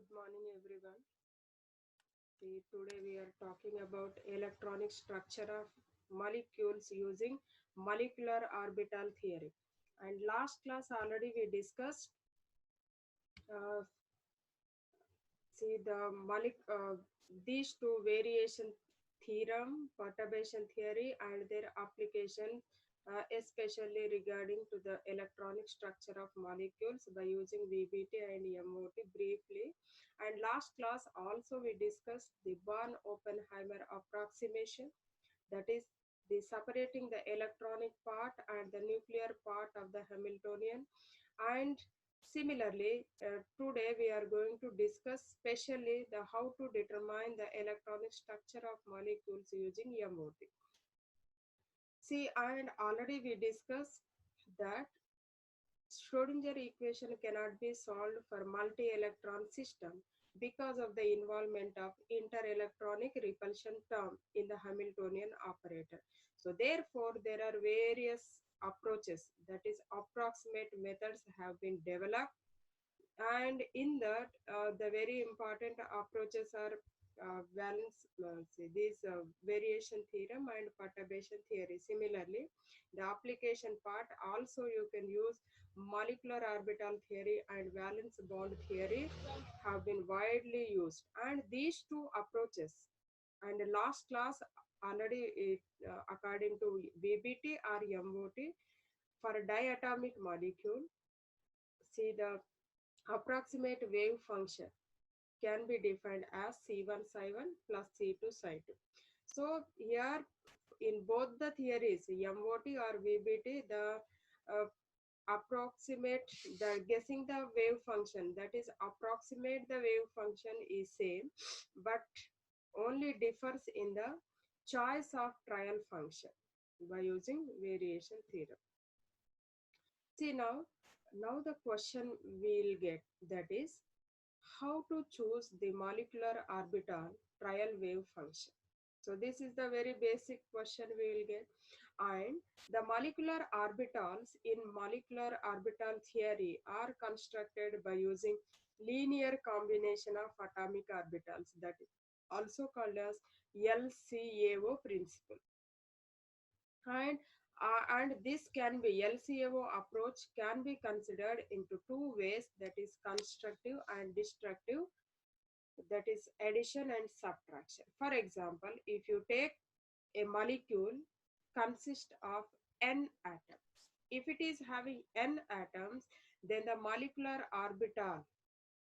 Good morning, everyone. See, today we are talking about electronic structure of molecules using molecular orbital theory. And last class already we discussed uh, see these two variation theorem, perturbation theory, and their application, especially regarding to the electronic structure of molecules by using VBT and MOT briefly. And last class also we discussed the Born-Oppenheimer approximation, that is the separating the electronic part and the nuclear part of the Hamiltonian. And similarly, today we are going to discuss specially the how to determine the electronic structure of molecules using MOT. See, and already we discussed that Schrodinger equation cannot be solved for multi-electron system because of the involvement of inter-electronic repulsion term in the Hamiltonian operator. So therefore, there are various approaches, that is approximate methods have been developed, and in that the very important approaches are these variation theorem and perturbation theory. Similarly, the application part also you can use molecular orbital theory and valence bond theory have been widely used, and these two approaches, and last class already according to VBT or MOT for a diatomic molecule. See, the approximate wave function can be defined as C1 psi1 plus C2 psi2. So here in both the theories, MOT or VBT, the uh, approximate, the guessing the wave function, that is approximate the wave function is same, but only differs in the choice of trial function by using variation theorem. See, now the question we'll get, that is how to choose the molecular orbital trial wave function. So this is the very basic question we will get. And the molecular orbitals in molecular orbital theory are constructed by using linear combination of atomic orbitals, that is also called as LCAO principle. And this can be LCAO approach can be considered into two ways, that is constructive and destructive, that is addition and subtraction. For example, if you take a molecule consists of n atoms, if it is having n atoms, then the molecular orbital,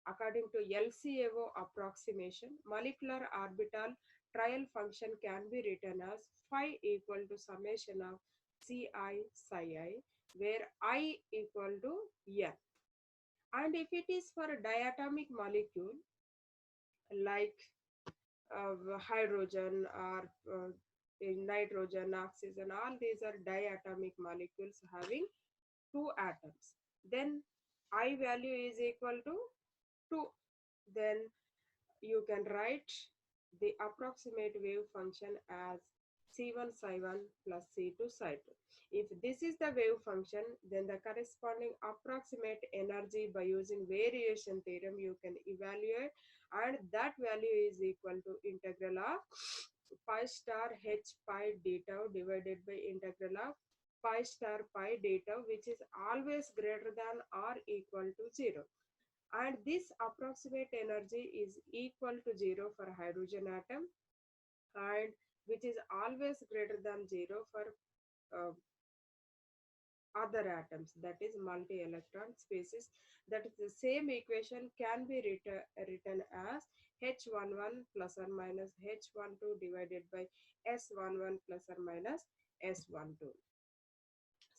according to LCAO approximation, molecular orbital trial function can be written as phi equal to summation of Ci psi I, where I equal to n. And if it is for a diatomic molecule like hydrogen or nitrogen, oxygen, all these are diatomic molecules having two atoms, then I value is equal to 2. Then you can write the approximate wave function as C1 psi1 plus C2 psi2. If this is the wave function, then the corresponding approximate energy by using variation theorem you can evaluate, and that value is equal to integral of pi star h pi d tau divided by integral of pi star pi d tau, which is always greater than or equal to 0. And this approximate energy is equal to 0 for hydrogen atom, and which is always greater than 0 for uh, other atoms, that is multi-electron species. That is the same equation can be written as H11 plus or minus H12 divided by S11 plus or minus S12.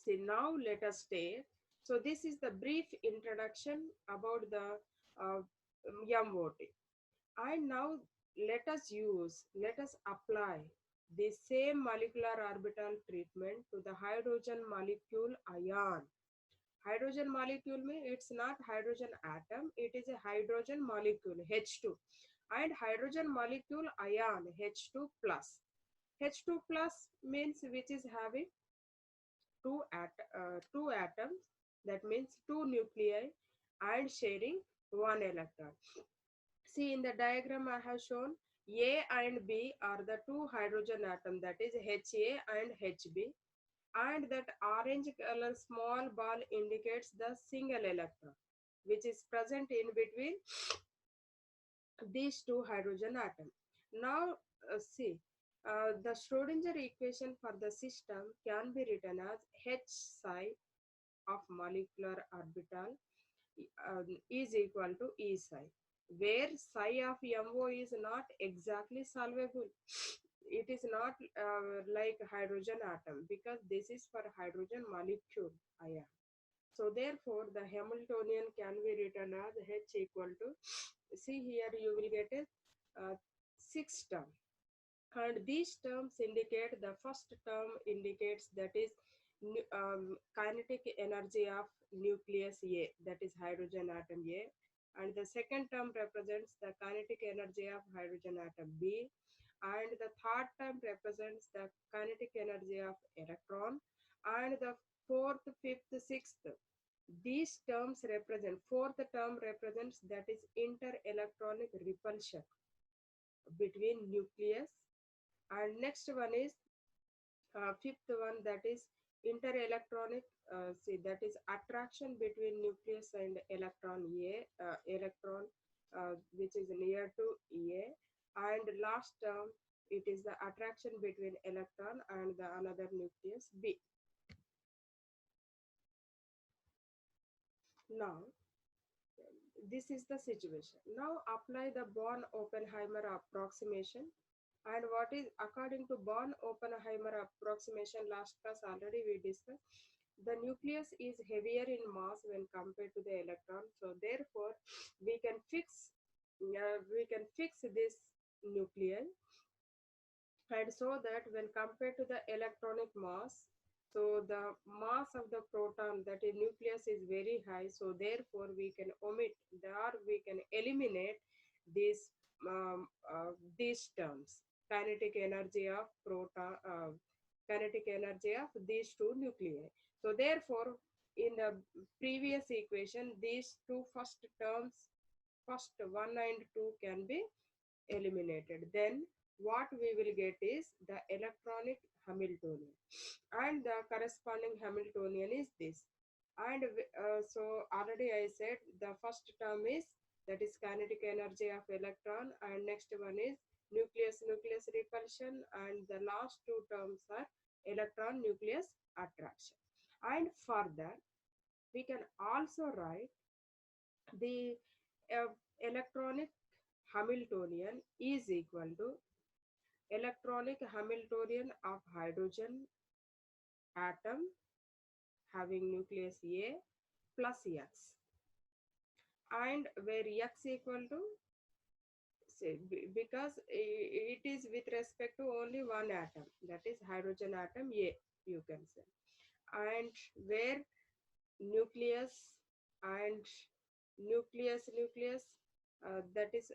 See, now let us take, so this is the brief introduction about the uh, MOT. And now let us apply the same molecular orbital treatment to the hydrogen molecule ion. Hydrogen molecule means it's not hydrogen atom, it is a hydrogen molecule H2. And hydrogen molecule ion H2 plus. H2 plus means which is having two atoms, that means two nuclei and sharing one electron. See in the diagram I have shown, A and B are the two hydrogen atoms, that is HA and HB, and that orange color small ball indicates the single electron which is present in between these two hydrogen atoms. Now, see, the Schrodinger equation for the system can be written as H psi of molecular orbital is equal to E psi, where psi of MO is not exactly solvable. It is not like hydrogen atom because this is for hydrogen molecule ion. So therefore, the Hamiltonian can be written as H equal to, see here you will get a six term. And these terms indicate, the first term indicates that is kinetic energy of nucleus A, that is hydrogen atom A. And the second term represents the kinetic energy of hydrogen atom B. And the third term represents the kinetic energy of electron. And the fourth, fifth, sixth, these terms represent, fourth term represents that is inter-electronic repulsion between nucleus. And next one is fifth one, that is inter-electronic, see that is attraction between nucleus and electron A, electron which is near to A. And last term, it is the attraction between electron and the another nucleus B. Now, this is the situation. Now apply the Born-Oppenheimer approximation. And what is, according to Born-Oppenheimer approximation, last class already we discussed, the nucleus is heavier in mass when compared to the electron. So therefore, we can fix this nuclei, and so that when compared to the electronic mass, so the mass of the proton, that is nucleus, is very high. So therefore we can omit or we can eliminate these these terms, kinetic energy of proton, kinetic energy of these two nuclei. So therefore, in the previous equation, these two first terms, first one and two, can be eliminated. Then what we will get is the electronic Hamiltonian, and the corresponding Hamiltonian is this. And so already I said the first term is, that is kinetic energy of electron, and next one is nucleus repulsion, and the last two terms are electron nucleus attraction. And further, we can also write the electronic Hamiltonian is equal to electronic Hamiltonian of hydrogen atom having nucleus A plus X, and where X equal to, say, because it is with respect to only one atom, that is hydrogen atom A, you can say, and where nucleus and nucleus that is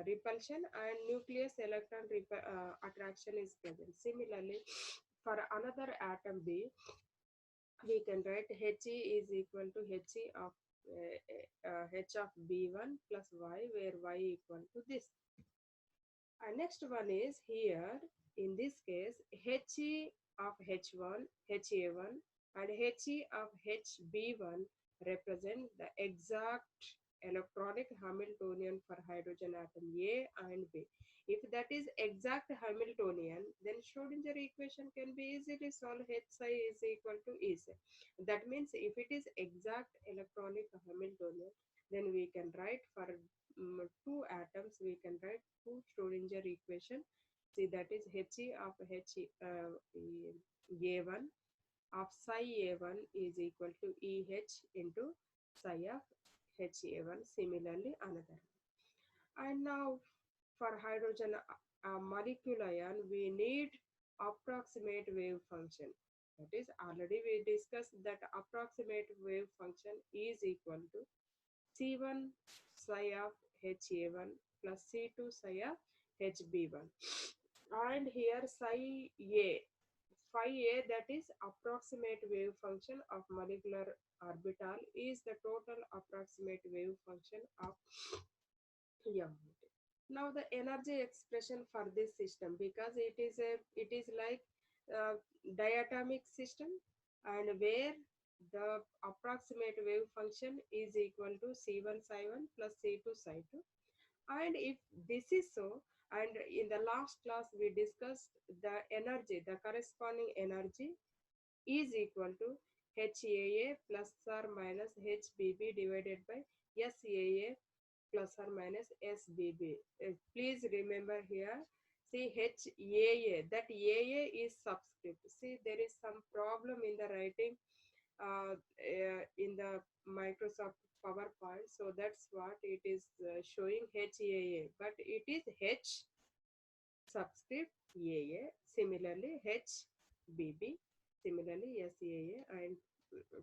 repulsion, and nucleus electron attraction is present. Similarly, for another atom B, we can write He is equal to He of H of B1 plus Y, where Y equal to this. And next one is here, in this case, He of H1, Ha1, and He of HB1 represent the exact electronic Hamiltonian for hydrogen atom A and B. If that is exact Hamiltonian, then Schrodinger equation can be easily solved. H psi is equal to E psi. That means if it is exact electronic Hamiltonian, then we can write for two atoms, we can write two Schrodinger equation. See, that is He of A1 of psi A1 is equal to EH into psi of HA1. Similarly, another. And now for hydrogen molecule ion, we need approximate wave function. That is, already we discussed that approximate wave function is equal to C1 psi of Ha1 plus C2 psi of HB1. And here phi A, that is approximate wave function of molecular orbital, is the total approximate wave function of Yeah. Now the energy expression for this system, because it is like uh, diatomic system, and where the approximate wave function is equal to C1 psi1 plus C2 psi2. And if this is so, and in the last class we discussed the energy, the corresponding energy is equal to HAA plus or minus HBB divided by SAA plus or minus SBB. Please remember here, see HAA, that AA is subscript. See, there is some problem in the writing in the Microsoft PowerPoint, so that's what it is showing HAA, but it is H subscript AA, similarly HBB, similarly SAA, and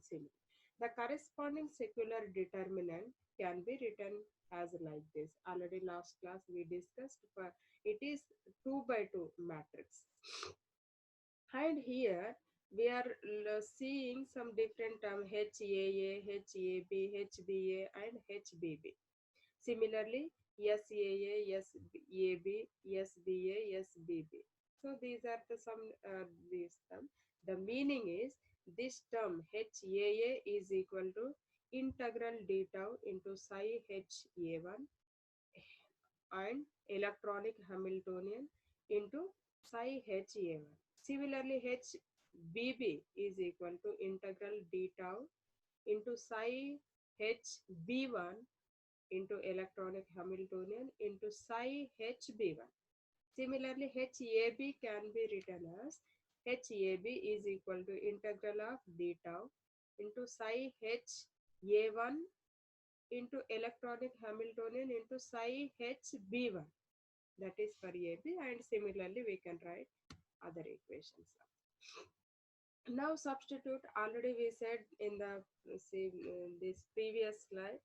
similar. The corresponding secular determinant can be written as like this. Already last class we discussed, but it is 2 by 2 matrix. And here we are seeing some different term HAA, HAB, HBA, and HBB. Similarly, SAA, SAB, SBA, SBB. So these are the some these term. The meaning is this term HAA is equal to integral d tau into psi HA1 and electronic Hamiltonian into psi HA1. Similarly, HBB is equal to integral d tau into psi HB1 into electronic Hamiltonian into psi HB1. Similarly, HAB can be written as HAB is equal to integral of d tau into psi HA1 into electronic Hamiltonian into psi HB1. That is for AB, and similarly we can write other equations. Now substitute, already we said in the this previous slide.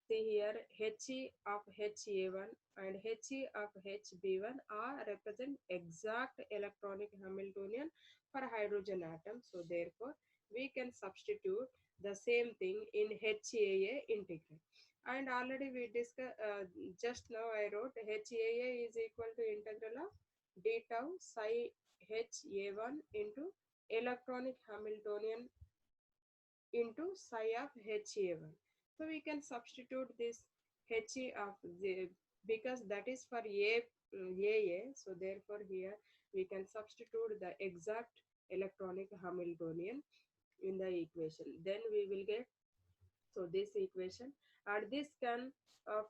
See here, He of HA1 and He of HB1 are represent exact electronic Hamiltonian for hydrogen atom. So therefore, we can substitute the same thing in HAA integral. And already we discussed, just now I wrote HAA is equal to integral of d tau psi HA1 into electronic Hamiltonian into psi of HA1. So we can substitute this He of the, because that is for AA. So therefore here we can substitute the exact electronic Hamiltonian in the equation. Then we will get, so this equation, and this can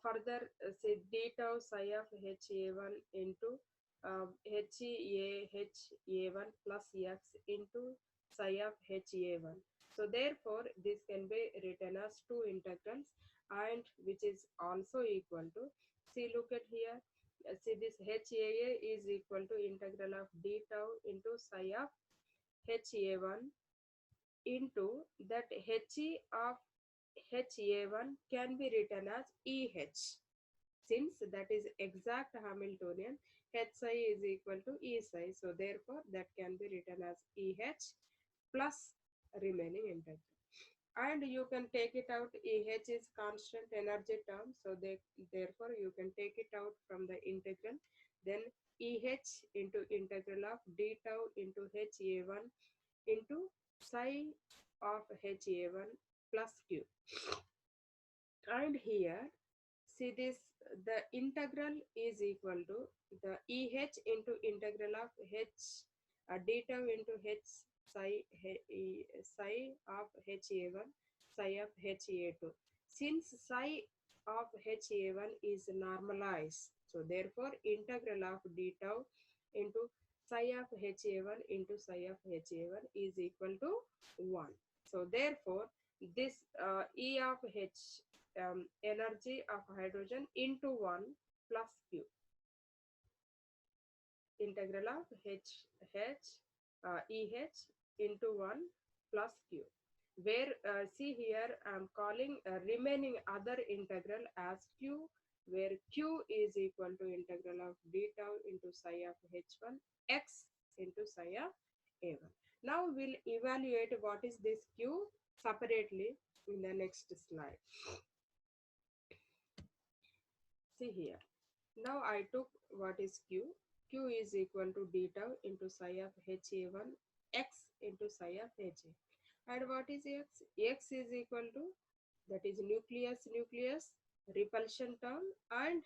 further say d tau psi of HA1 into HA1 plus X into psi of HA1. So therefore, this can be written as two integrals, and which is also equal to, see, look at here, see this HAA is equal to integral of d tau into psi of HA1 into that He of HA1 can be written as EH. Since that is exact Hamiltonian, H psi is equal to E psi. So therefore, that can be written as EH plus remaining integral. And you can take it out. EH is constant energy term. So therefore, you can take it out from the integral. Then EH into integral of d tau into HA1 into psi of HA1 plus Q. And here, see this, the integral is equal to the EH into integral of H d tau into H psi of HA1 psi of HA2. Since psi of HA1 is normalized, so therefore integral of d tau into psi of HA1 into psi of HA1 is equal to 1. So therefore, this E of H, energy of hydrogen into 1 plus Q, integral of EH into 1 plus Q, where see here I am calling remaining other integral as Q, where Q is equal to integral of d tau into psi of H1 X into psi of A1. Now we'll evaluate what is this Q separately in the next slide. See here. Now I took what is q. Q is equal to d tau into psi of ha1 x into psi of ha. And what is x? X is equal to, that is nucleus repulsion term and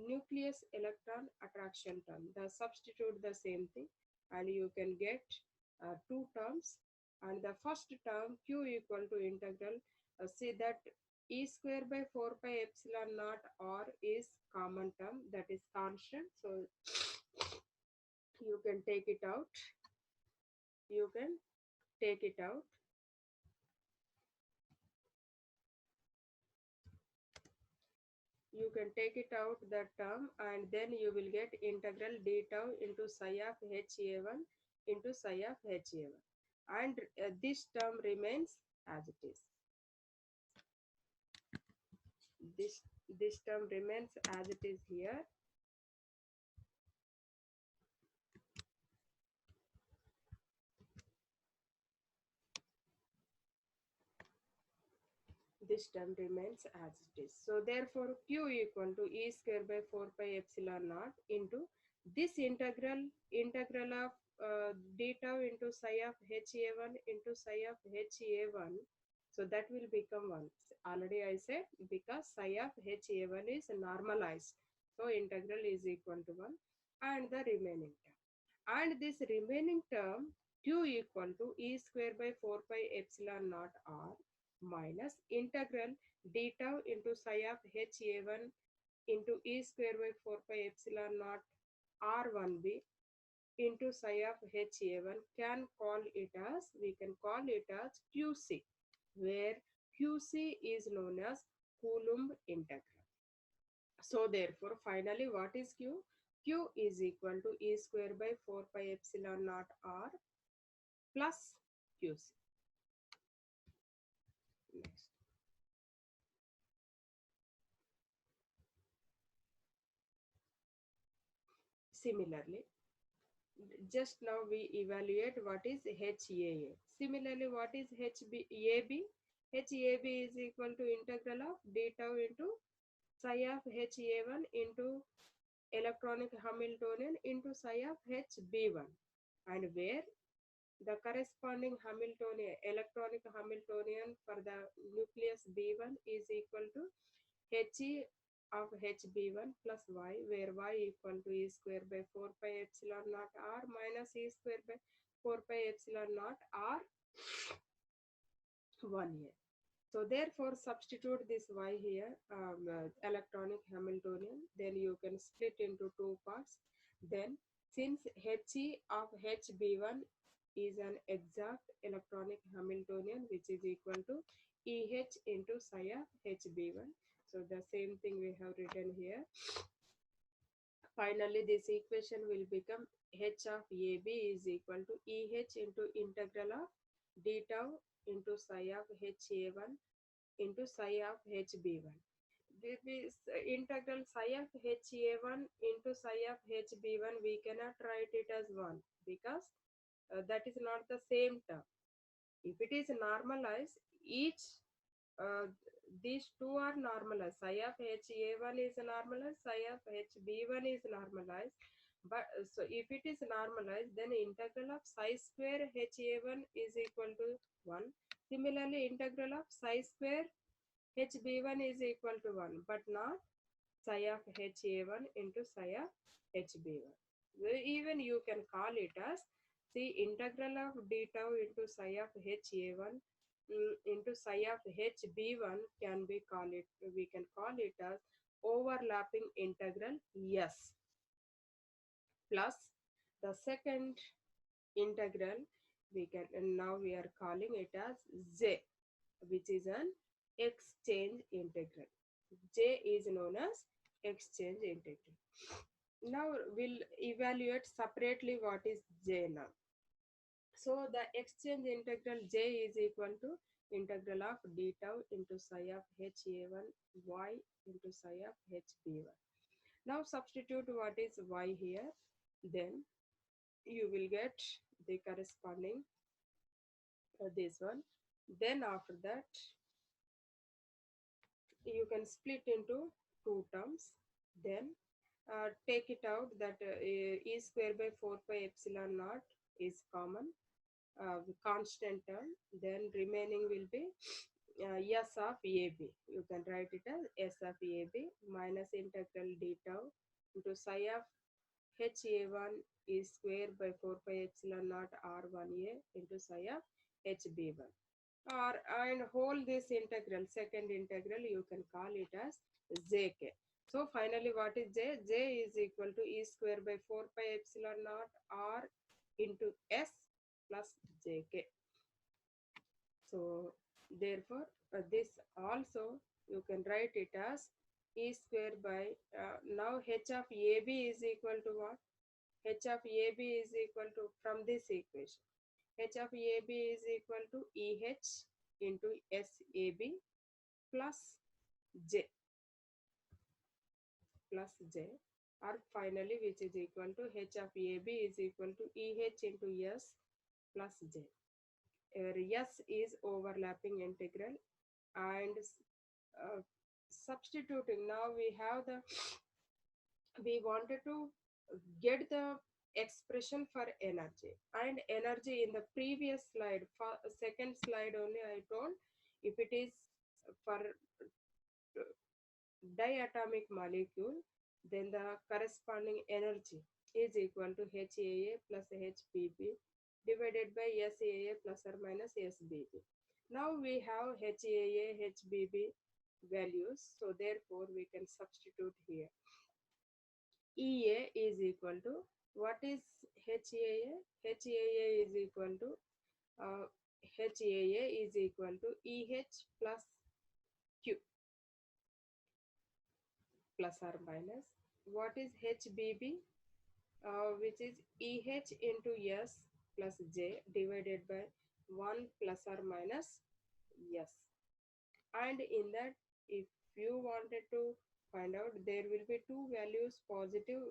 nucleus electron attraction term. The substitute the same thing and you can get two terms. And the first term q equal to integral, see that e square by 4 pi epsilon naught r is common term, that is constant. So you can take it out. You can take it out. You can take it out that term and then you will get integral d tau into psi of ha1 into psi of ha1 and this term remains as it is. This term remains as it is here. This term remains as it is. So therefore q equal to e square by 4 pi epsilon naught into this integral of d tau into psi of ha1 into psi of ha1. So that will become 1. Already I said because psi of ha1 is normalized. So integral is equal to 1 and the remaining term. And this remaining term q equal to e square by 4 pi epsilon naught r minus integral d tau into psi of ha1 into e square by 4 pi epsilon naught r1b into psi of ha1 can call it as, we can call it as qc, where qc is known as Coulomb integral. So therefore finally what is q? Q is equal to e square by 4 pi epsilon naught r plus qc. Next. Similarly, just now we evaluate what is HAA. Similarly, what is HAB? HAB is equal to integral of d tau into psi of HA1 into electronic Hamiltonian into psi of HB1, and where the corresponding Hamiltonian, electronic Hamiltonian for the nucleus B1 is equal to He of HB1 plus Y, where Y equal to E square by 4 pi epsilon naught R minus E square by 4 pi epsilon naught R 1 here. So therefore substitute this Y here, electronic Hamiltonian, then you can split into two parts. Then since He of HB1 is an exact electronic Hamiltonian which is equal to EH into psi of HB1. So the same thing we have written here. Finally, this equation will become H of AB is equal to EH into integral of d tau into psi of HA1 into psi of HB1. This integral psi of HA1 into psi of HB1, we cannot write it as 1 because that is not the same term. If it is normalized, each uh, these two are normalized. Psi of HA1 is normalized, psi of HB1 is normalized. But so if it is normalized, then integral of psi square HA1 is equal to 1. Similarly, integral of psi square HB1 is equal to 1, but not psi of HA1 into psi of HB1. Even you can call it as, see, integral of d tau into psi of HA1 into psi of HB1 can be call it, we can call it as overlapping integral S plus the second integral we can, and now we are calling it as J, which is an exchange integral. J is known as exchange integral. Now we'll evaluate separately what is J now. So the exchange integral J is equal to integral of d tau into psi of HA1 y into psi of HB1. Now substitute what is y here, then you will get the corresponding this one. Then after that you can split into two terms. Then take it out that e square by 4 pi epsilon naught is common, the constant term. Then remaining will be s of ab. You can write it as s of ab minus integral d tau into psi of ha1 is square by 4 pi epsilon naught r1a into psi of hb1. Or and whole this integral, second integral, you can call it as jk. So finally what is j? J is equal to e square by 4 pi epsilon naught r into s plus jk. So therefore this also you can write it as e square by now h of ab is equal to what? H of ab is equal to, from this equation, h of ab is equal to eh into sab plus j or finally which is equal to h of ab is equal to eh into s plus j, where s is overlapping integral. And substituting, now we have the, we wanted to get the expression for energy, and energy in the previous slide, for second slide only I told, if it is for diatomic molecule, then the corresponding energy is equal to HAA plus HBB divided by SAA plus or minus SBB. Now we have HAA, HBB values, so therefore we can substitute here. EA is equal to, what is HAA? HAA is equal to HAA is equal to EH plus Q plus or minus. What is HBB? Which is EH into S plus J divided by 1 plus or minus S. And in that, if you wanted to find out, there will be two values, positive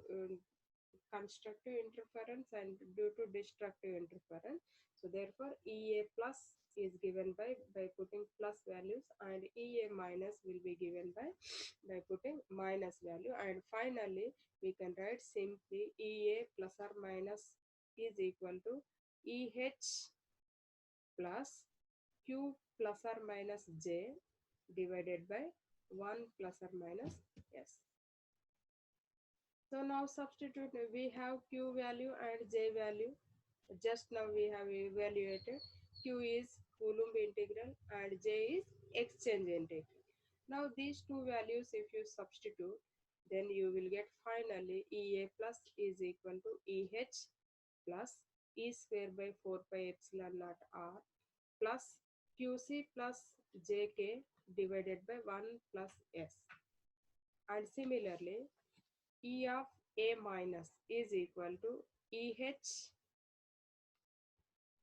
constructive interference and due to destructive interference. So therefore EA plus is given by putting plus values, and EA minus will be given by putting minus value. And finally we can write simply EA plus or minus is equal to EH plus Q plus or minus J divided by 1 plus or minus S. So now substitute, we have Q value and J value. Just now we have evaluated. Q is Coulomb integral and J is exchange integral. Now these two values if you substitute, then you will get finally EA plus is equal to EH plus E square by 4 pi epsilon naught R plus QC plus JK divided by 1 plus S. And similarly, E of A minus is equal to EH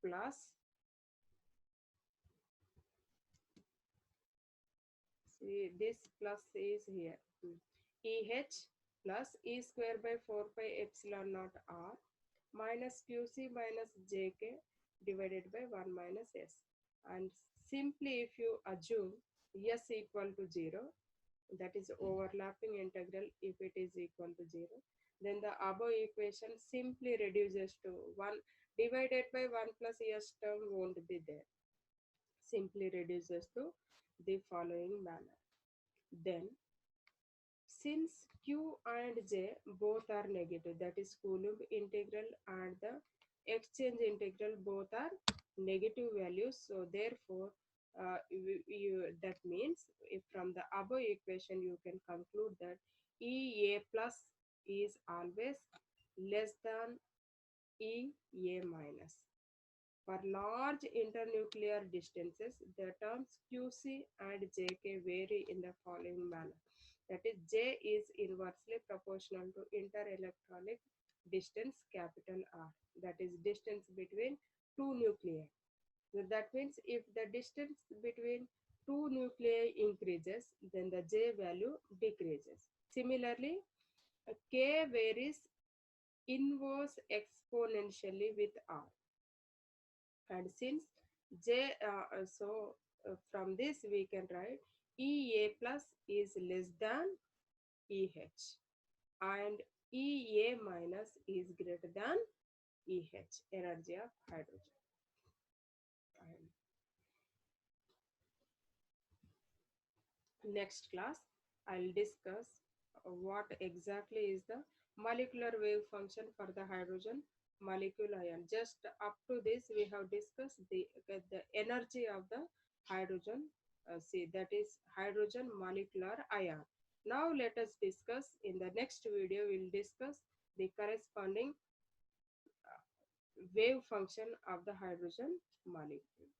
plus, see this plus is here, EH plus E square by 4 pi epsilon naught R minus QC minus JK divided by 1 minus S. And simply if you assume S equal to 0, that is overlapping integral, if it is equal to 0, then the above equation simply reduces to 1 divided by 1 plus S term won't be there, simply reduces to the following manner. Then since Q and J both are negative, that is Coulomb integral and the exchange integral both are negative values, so therefore that means if from the above equation you can conclude that EA plus is always less than EA minus. For large internuclear distances, the terms QC and JK vary in the following manner. That is, J is inversely proportional to interelectronic distance capital R. That is distance between two nuclei. So that means if the distance between two nuclei increases, then the J value decreases. Similarly, K varies inverse exponentially with R. And since J, from this we can write EA plus is less than EH. and Ea minus is greater than Eh, energy of hydrogen. And next class, I'll discuss what exactly is the molecular wave function for the hydrogen molecule ion. Just up to this, we have discussed the energy of the hydrogen, see, that is hydrogen molecular ion. Now let us discuss in the next video, we'll discuss the corresponding wave function of the hydrogen molecule.